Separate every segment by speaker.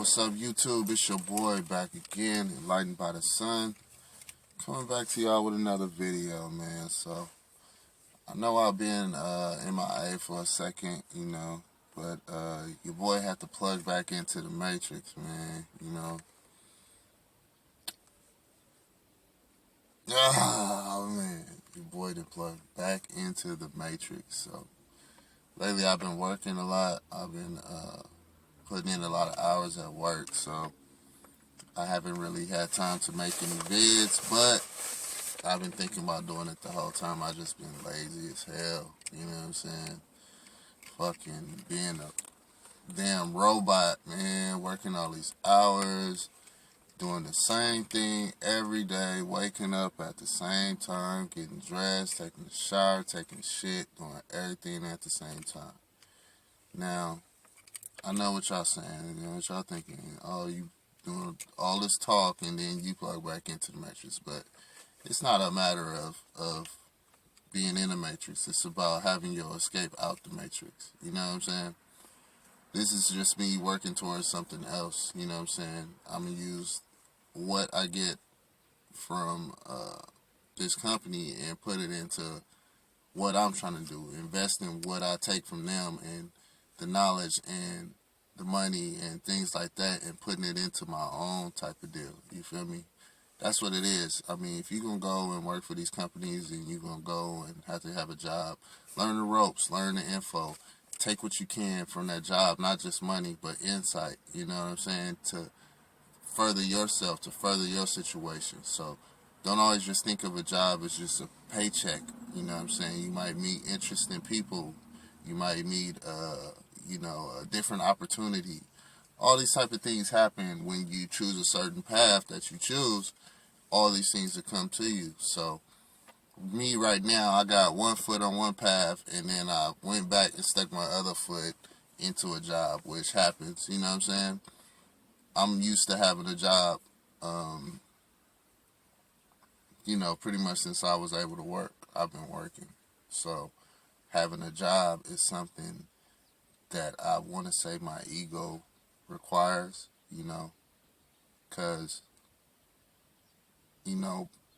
Speaker 1: What's up, YouTube? It's your boy back again, enlightened by the sun. Coming back to y'all with another video, man. So I know I've been MIA for a second, but your boy had to plug back into the Matrix, man. Oh man, your boy did plug back into the Matrix. So lately I've been working a lot. I've been putting in a lot of hours at work, so I haven't really had time to make any vids, but I've been thinking about doing it the whole time. I just been lazy as hell, you know what I'm saying? Fucking being a damn robot, man, working all these hours, doing the same thing every day, waking up at the same time, getting dressed, taking a shower, taking shit, doing everything at the same time. Now, I know what y'all saying, what y'all thinking. Oh, you doing all this talk and then you plug back into the Matrix. But it's not a matter of being in the Matrix. It's about having your escape out the Matrix. You know what I'm saying? This is just me working towards something else. You know what I'm saying? I'm going to use what I get from this company and put it into what I'm trying to do. Invest in what I take from them and the knowledge and the money and things like that, and putting it into my own type of deal. You feel me? That's what it is. I mean, if you're going to go and work for these companies and you're going to go and have to have a job, learn the ropes, learn the info, take what you can from that job, not just money, but insight, you know what I'm saying, to further yourself, to further your situation. So don't always just think of a job as just a paycheck, you know what I'm saying? You might meet interesting people. You might meet a different opportunity. All these type of things happen when you choose a certain path that you choose. All these things will come to you. So me right now, I got one foot on one path, and then I went back and stuck my other foot into a job, which happens. You know what I'm saying? I'm used to having a job, pretty much since I was able to work. I've been working. So having a job is something that I want to say my ego requires, because,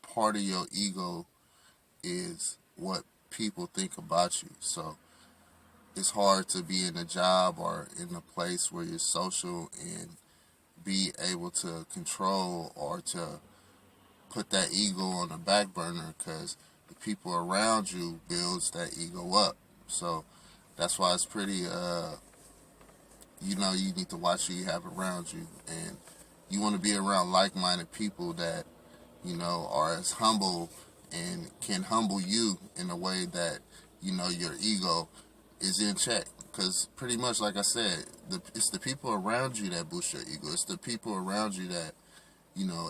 Speaker 1: part of your ego is what people think about you. So it's hard to be in a job or in a place where you're social and be able to control or to put that ego on the back burner, because the people around you builds that ego up. So that's why it's pretty, you need to watch who you have around you. And you want to be around like-minded people that, are as humble and can humble you in a way that, your ego is in check. Because pretty much, like I said, it's the people around you that boost your ego. It's the people around you that,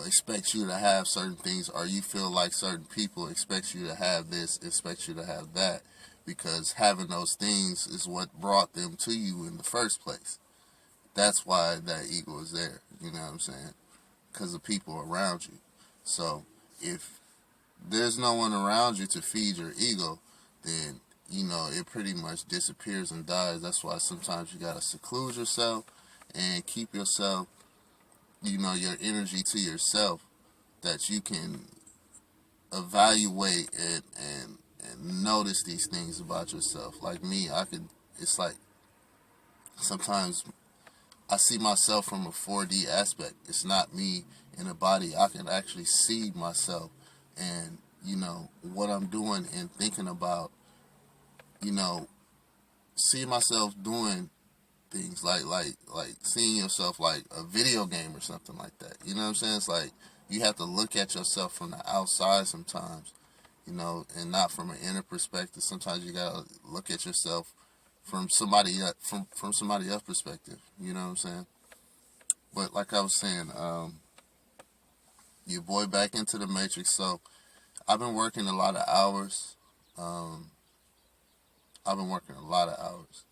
Speaker 1: expect you to have certain things, or you feel like certain people expect you to have this, expect you to have that, because having those things is what brought them to you in the first place. That's why that ego is there, you know what I'm saying? Because of people around you. So if there's no one around you to feed your ego, then, it pretty much disappears and dies. That's why sometimes you got to seclude yourself and keep yourself, your energy to yourself, that you can evaluate and notice these things about yourself. Like me, it's like sometimes I see myself from a 4D aspect. It's not me in a body. I can actually see myself and, what I'm doing and thinking about, see myself doing things like seeing yourself like a video game or something like that. You know what I'm saying? It's like you have to look at yourself from the outside sometimes, and not from an inner perspective. Sometimes you gotta look at yourself from somebody from somebody else's perspective. You know what I'm saying? But like I was saying, your boy back into the matrix. So I've been working a lot of hours. Um, I've been working a lot of hours.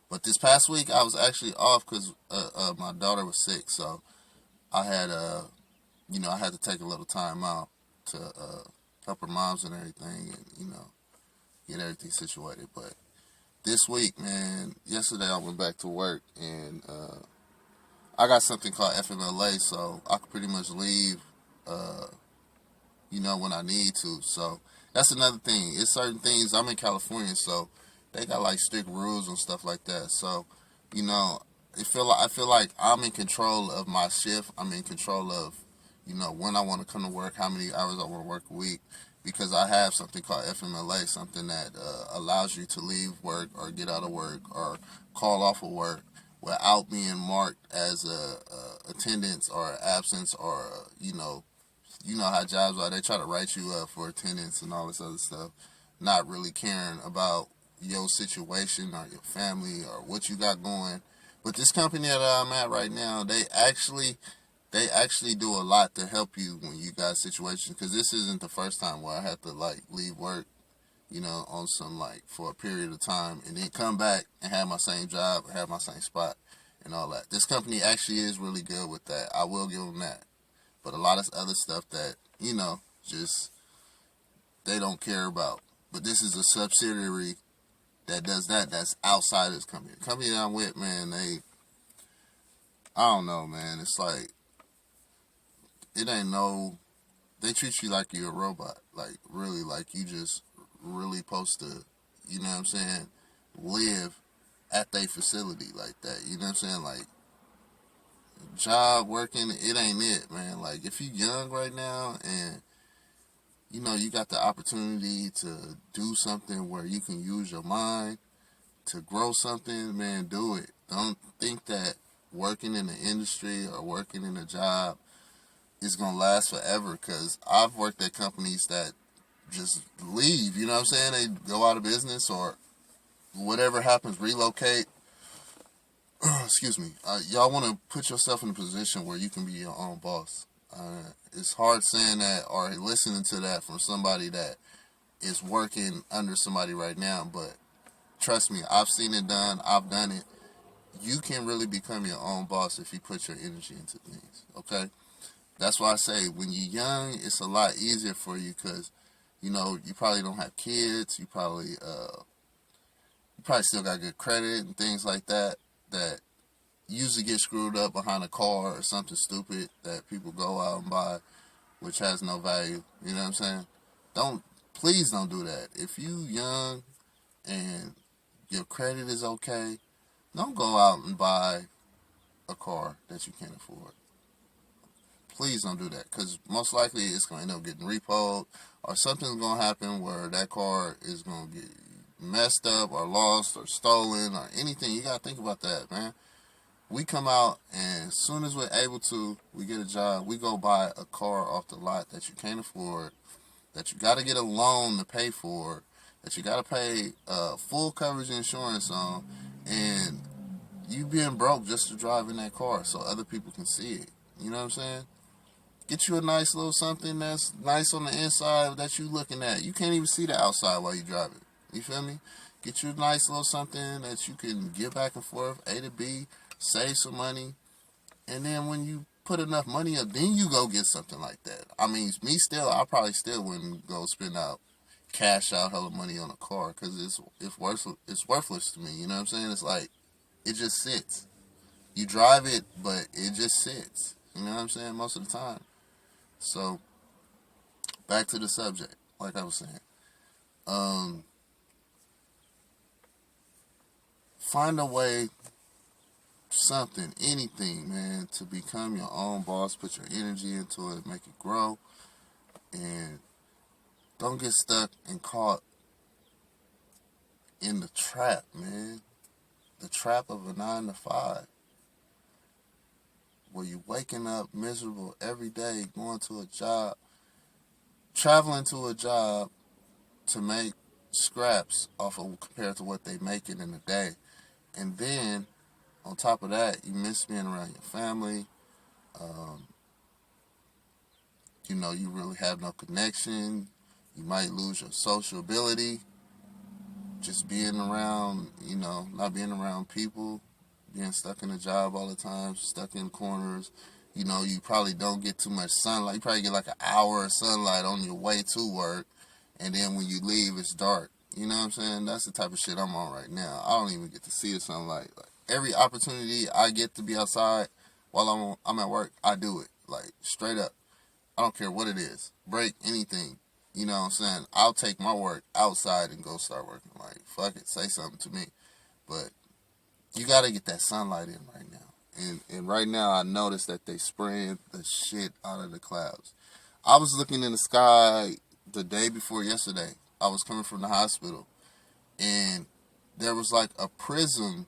Speaker 1: But this past week I was actually off because my daughter was sick. So I had I had to take a little time out to help her moms and everything, and get everything situated. But this week, man, yesterday I went back to work, and I got something called FMLA, so I could pretty much leave, uh, when I need to. So that's another thing. It's certain things. I'm in California, so they got like strict rules and stuff like that. So, you know, I feel like I'm in control of my shift. I'm in control of, when I want to come to work, how many hours I want to work a week, because I have something called FMLA, something that allows you to leave work or get out of work or call off of work without being marked as a attendance or absence or you know how jobs are. They try to write you up for attendance and all this other stuff, not really caring about your situation or your family or what you got going. But this company that I'm at right now, they actually do a lot to help you when you got situations. Because this isn't the first time where I had to like leave work, on some like for a period of time and then come back and have my same job, have my same spot, and all that. This company actually is really good with that. I will give them that. But a lot of other stuff that, just they don't care about. But this is a subsidiary that does that. That's outside of this company. The company that I'm with, man, I don't know, man. It's like, it ain't no, they treat you like you're a robot. Like, really, like you just really supposed to, you know what I'm saying, live at their facility like that. You know what I'm saying? Like, job working, it ain't it, man. Like, if you young right now and you got the opportunity to do something where you can use your mind to grow something, man, do it. Don't think that working in the industry or working in a job is going to last forever, because I've worked at companies that just leave, you know what I'm saying? They go out of business or whatever happens, relocate. Excuse me. Y'all want to put yourself in a position where you can be your own boss. It's hard saying that or listening to that from somebody that is working under somebody right now, but trust me, I've seen it done. I've done it. You can really become your own boss if you put your energy into things, okay? That's why I say when you're young, it's a lot easier for you because, you probably don't have kids. You probably still got good credit and things like that usually get screwed up behind a car or something stupid that people go out and buy, which has no value. You know what I'm saying? Please don't do that. If you young and your credit is okay, don't go out and buy a car that you can't afford. Please don't do that, because most likely it's going to end up getting repoed or something's going to happen where that car is going to get messed up or lost or stolen or anything. You got to think about that, man. We come out, and as soon as we're able to, we get a job, we go buy a car off the lot that you can't afford, that you got to get a loan to pay for, that you got to pay full coverage insurance on, and you being broke just to drive in that car so other people can see it. You know what I'm saying? Get you a nice little something that's nice on the inside that you looking at. You can't even see the outside while you drive it. You feel me? Get you a nice little something that you can get back and forth, A to B, save some money, and then when you put enough money up, then you go get something like that. I mean, I probably still wouldn't go spend out, cash out hella money on a car, because it's worthless to me. You know what I'm saying? It's like, it just sits. You drive it, but it just sits. You know what I'm saying? Most of the time. So, back to the subject, like I was saying. Find a way, something, anything, man, to become your own boss. Put your energy into it, make it grow, and don't get stuck and caught in the trap, man. The trap of a 9 to 5. Where you waking up miserable every day, going to a job, traveling to a job to make scraps off of compared to what they making in a day. And then on top of that, you miss being around your family. Um, you really have no connection. You might lose your social ability. Just being around, not being around people, being stuck in a job all the time, stuck in corners. You probably don't get too much sunlight. You probably get like an hour of sunlight on your way to work, and then when you leave, it's dark. You know what I'm saying? That's the type of shit I'm on right now. I don't even get to see the sunlight. Like every opportunity I get to be outside while I'm at work, I do it. Like straight up. I don't care what it is. Break, anything. You know what I'm saying? I'll take my work outside and go start working. Like, fuck it, say something to me. But you got to get that sunlight in right now. And right now I noticed that they spraying the shit out of the clouds. I was looking in the sky the day before yesterday. I was coming from the hospital. And there was like a prism.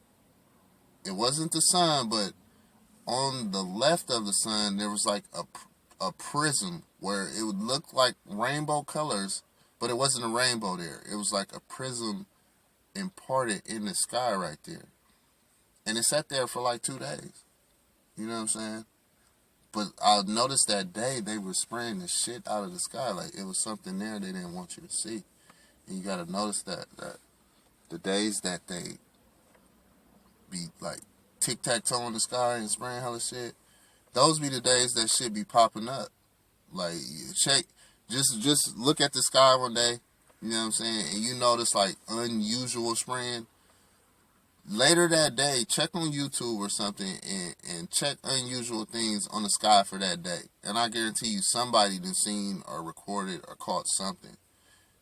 Speaker 1: It wasn't the sun, but on the left of the sun, there was like a prism where it would look like rainbow colors, but it wasn't a rainbow there. It was like a prism imparted in the sky right there. And it sat there for like 2 days. You know what I'm saying? But I noticed that day they were spraying the shit out of the sky. Like it was something there they didn't want you to see. And you got to notice that the days that they be like tic-tac-toe in the sky and spraying hella shit, those be the days that shit be popping up. Like, just look at the sky one day, you know what I'm saying, and you notice, like, unusual spraying. Later that day, check on YouTube or something and check unusual things on the sky for that day. And I guarantee you somebody done seen or recorded or caught something.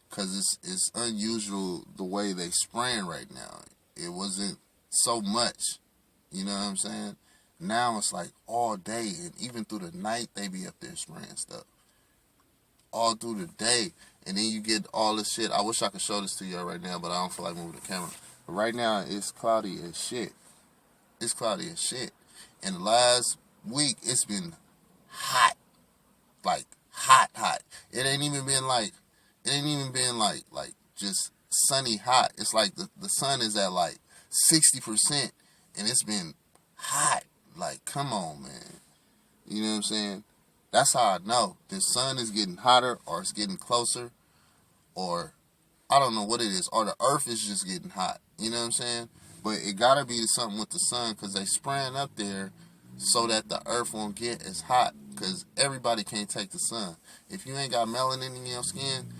Speaker 1: Because it's unusual the way they spraying right now. It wasn't so much, you know what I'm saying? Now it's like all day, and even through the night, they be up there spraying stuff. All through the day. And then you get all this shit. I wish I could show this to y'all right now, but I don't feel like moving the camera. But right now, it's cloudy as shit. It's cloudy as shit. And the last week, it's been hot. Like, hot. It ain't even been like just sunny hot. It's like the sun is at like 60%, and it's been hot. Like, come on, man. You know what I'm saying? That's how I know the sun is getting hotter, or it's getting closer, or I don't know what it is, or the earth is just getting hot. You know what I'm saying? But it gotta be something with the sun, because they spraying up there so that the earth won't get as hot, because everybody can't take the sun. If you ain't got melanin in your skin,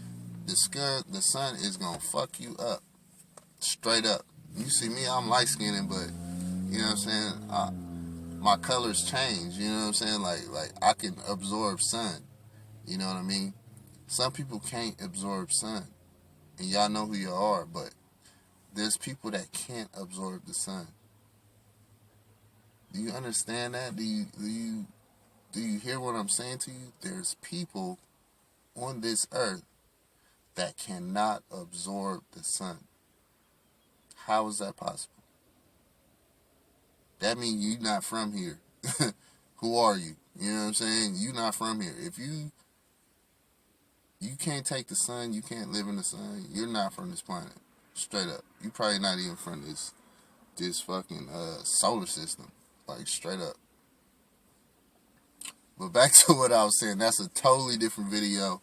Speaker 1: the sun is gonna fuck you up. Straight up. You see me, I'm light-skinned, but you know what I'm saying? My colors change, you know what I'm saying? Like I can absorb sun, you know what I mean? Some people can't absorb sun, and y'all know who you are, but there's people that can't absorb the sun. Do you understand that? Do you hear what I'm saying to you? There's people on this earth that cannot absorb the sun. How is that possible? That means you're not from here. Who are you? You know what I'm saying? You're not from here. If you can't take the sun, you can't live in the sun, you're not from this planet. Straight up. You probably not even from this fucking solar system. Like, straight up. But back to what I was saying. That's a totally different video.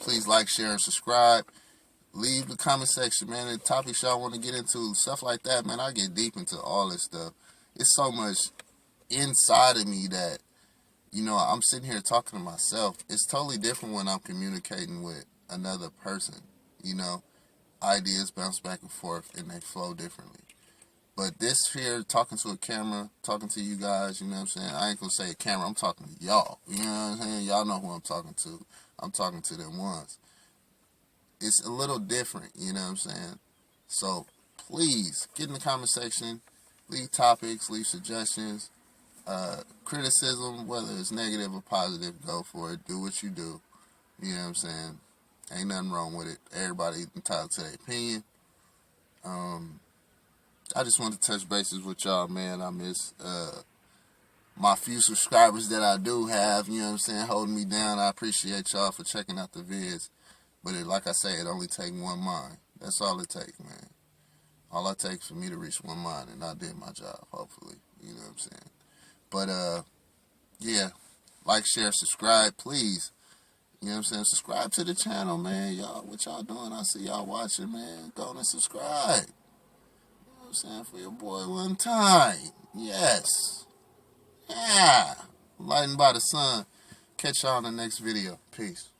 Speaker 1: Please like, share, and subscribe. Leave the comment section, man, the topics y'all want to get into, stuff like that, man. I get deep into all this stuff. It's so much inside of me that, I'm sitting here talking to myself. It's totally different when I'm communicating with another person, Ideas bounce back and forth, and they flow differently. But this here, talking to a camera, talking to you guys, you know what I'm saying? I ain't going to say a camera, I'm talking to y'all. You know what I'm saying? Y'all know who I'm talking to. I'm talking to them ones. It's a little different, you know what I'm saying? So, please, get in the comment section, leave topics, leave suggestions, criticism, whether it's negative or positive, go for it, do what you do, you know what I'm saying? Ain't nothing wrong with it. Everybody entitled to their opinion. I just want to touch bases with y'all, man. I miss my few subscribers that I do have, you know what I'm saying, holding me down. I appreciate y'all for checking out the vids. But like I say, it only takes one mind. That's all it takes, man. All it takes for me to reach one mind, and I did my job, hopefully. You know what I'm saying? But, yeah. Like, share, subscribe, please. You know what I'm saying? Subscribe to the channel, man. Y'all, what y'all doing? I see y'all watching, man. Go and subscribe. You know what I'm saying? For your boy one time. Yes. Yeah. Lightened by the sun. Catch y'all in the next video. Peace.